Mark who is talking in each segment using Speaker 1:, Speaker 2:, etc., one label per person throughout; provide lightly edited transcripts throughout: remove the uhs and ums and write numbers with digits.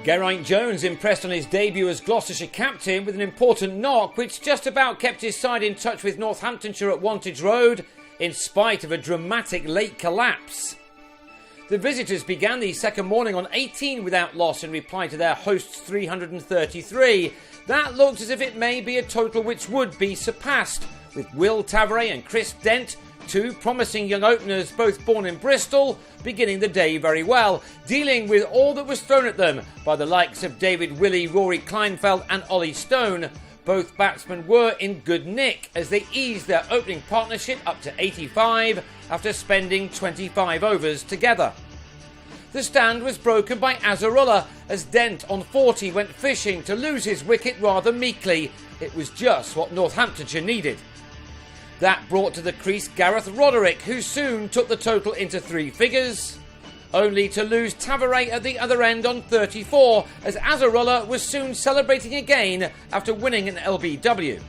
Speaker 1: Geraint Jones impressed on his debut as Gloucestershire captain with an important knock which just about kept his side in touch with Northamptonshire at Wantage Road in spite of a dramatic late collapse. The visitors began the second morning on 18 without loss in reply to their hosts' 333. That looked as if it may be a total which would be surpassed, with Will Tavares and Chris Dent, two promising young openers both born in Bristol, beginning the day very well, dealing with all that was thrown at them by the likes of David Willey, Rory Kleinfeld and Ollie Stone. Both batsmen were in good nick as they eased their opening partnership up to 85 after spending 25 overs together. The stand was broken by Azarullah as Dent on 40 went fishing to lose his wicket rather meekly. It was just what Northamptonshire needed. That brought to the crease Gareth Roderick, who soon took the total into three figures, only to lose Tavares at the other end on 34 as Azarullah was soon celebrating again after winning an LBW.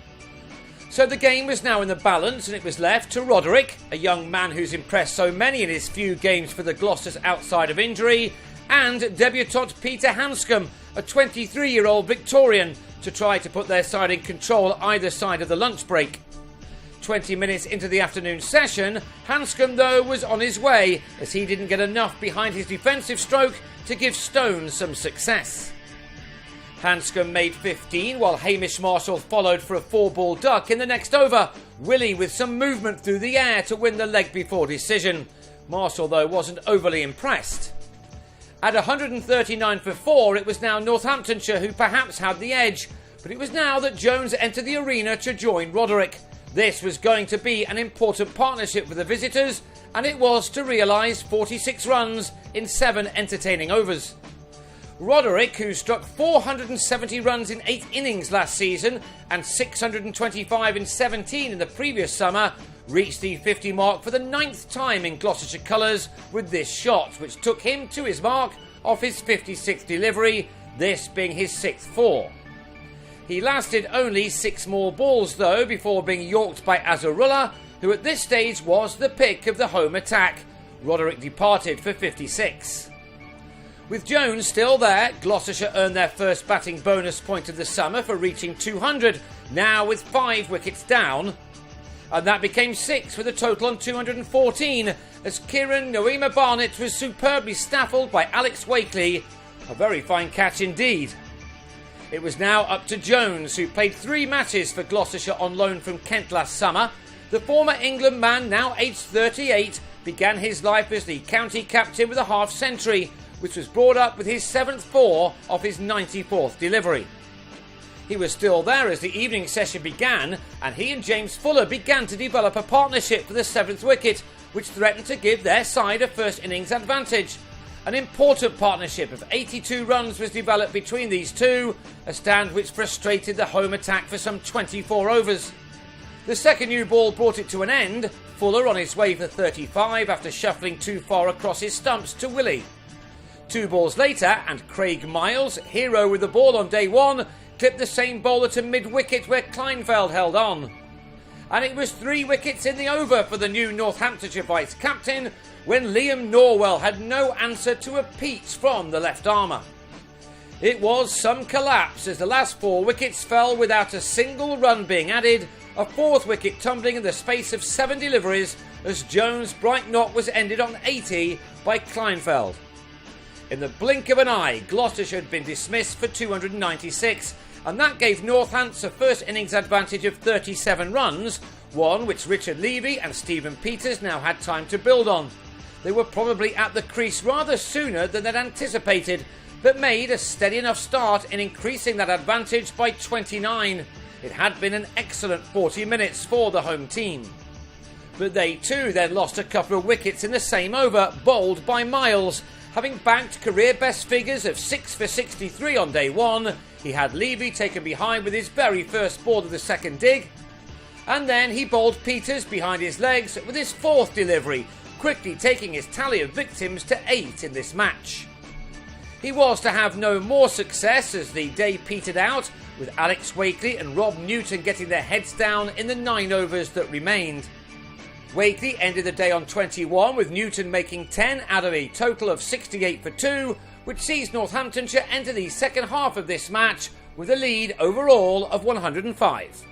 Speaker 1: So the game was now in the balance and it was left to Roderick, a young man who's impressed so many in his few games for the Gloucesters outside of injury, and debutant Peter Hanscom, a 23-year-old Victorian, to try to put their side in control either side of the lunch break. 20 minutes into the afternoon session, Hanscom though was on his way as he didn't get enough behind his defensive stroke to give Stone some success. Hanscom made 15 while Hamish Marshall followed for a 4-ball duck in the next over, Willey with some movement through the air to win the leg before decision. Marshall though wasn't overly impressed. At 139 for 4 it was now Northamptonshire who perhaps had the edge, but it was now that Jones entered the arena to join Roderick. This was going to be an important partnership for the visitors, and it was to realise 46 runs in 7 entertaining overs. Roderick, who struck 470 runs in 8 innings last season and 625 in 17 in the previous summer, reached the 50 mark for the 9th time in Gloucestershire colours with this shot, which took him to his mark off his 56th delivery, this being his 6th 4. He lasted only 6 more balls though before being yorked by Azarullah, who at this stage was the pick of the home attack. Roderick departed for 56. With Jones still there, Gloucestershire earned their first batting bonus point of the summer for reaching 200, now with 5 wickets down. And that became 6 with a total on 214 as Kieran Noema Barnett was superbly staffled by Alex Wakely. A very fine catch indeed. It was now up to Jones, who played 3 matches for Gloucestershire on loan from Kent last summer. The former England man, now aged 38, began his life as the county captain with a half-century, which was brought up with his 7th 4 off his 94th delivery. He was still there as the evening session began, and he and James Fuller began to develop a partnership for the 7th wicket, which threatened to give their side a first innings advantage. An important partnership of 82 runs was developed between these two, a stand which frustrated the home attack for some 24 overs. The second new ball brought it to an end, Fuller on his way for 35 after shuffling too far across his stumps to Willey. 2 balls later, and Craig Miles, hero with the ball on day 1, clipped the same bowler to mid-wicket where Kleinfeld held on. And it was 3 wickets in the over for the new Northamptonshire vice-captain when Liam Norwell had no answer to a peach from the left armour. It was some collapse as the last 4 wickets fell without a single run being added, a 4th wicket tumbling in the space of 7 deliveries as Jones' bright knock was ended on 80 by Kleinfeld. In the blink of an eye, Gloucestershire had been dismissed for 296, and that gave Northants a first innings advantage of 37 runs, one which Richard Levy and Stephen Peters now had time to build on. They were probably at the crease rather sooner than they'd anticipated, but made a steady enough start in increasing that advantage by 29. It had been an excellent 40 minutes for the home team. But they too then lost a couple of wickets in the same over, bowled by Miles. Having banked career best figures of 6 for 63 on day 1, he had Levy taken behind with his very first ball of the second dig, and then he bowled Peters behind his legs with his 4th delivery, quickly taking his tally of victims to 8 in this match. He was to have no more success as the day petered out, with Alex Wakely and Rob Newton getting their heads down in the 9 overs that remained. Wakely ended the day on 21, with Newton making 10 out of a total of 68 for 2, which sees Northamptonshire enter the second half of this match with a lead overall of 105.